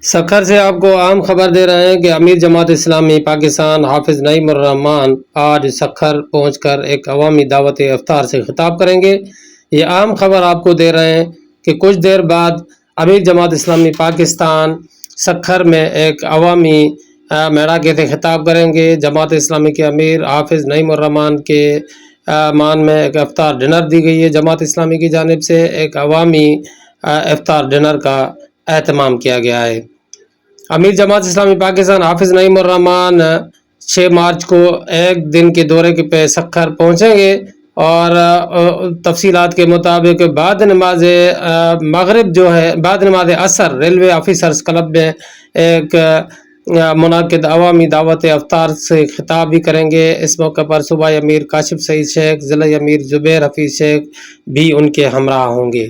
سکھر سے آپ کو عام خبر دے رہے ہیں کہ امیر جماعت اسلامی پاکستان حافظ نعیم الرحمان آج سکھر پہنچ کر ایک عوامی دعوت افطار سے خطاب کریں گے۔ یہ عام خبر آپ کو دے رہے ہیں کہ کچھ دیر بعد امیر جماعت اسلامی پاکستان سکھر میں ایک عوامی میڑاکے سے خطاب کریں گے۔ جماعت اسلامی کے امیر حافظ نعیم الرحمان کے مان میں ایک افطار ڈنر دی گئی ہے۔ جماعت اسلامی کی جانب سے ایک عوامی افطار ڈنر کا اہتمام کیا گیا ہے۔ امیر جماعت اسلامی پاکستان حافظ نعیم الرحمان 6 مارچ کو ایک دن کے دورے پہ سکھر پہنچیں گے اور تفصیلات کے مطابق بعد نماز مغرب بعد نماز عصر ریلوے آفیسرز کلب میں ایک منعقد عوامی دعوت افطار سے خطاب بھی کریں گے۔ اس موقع پر صوبائی امیر کاشف سعید شیخ، ضلعی امیر زبیر حفیظ شیخ بھی ان کے ہمراہ ہوں گے۔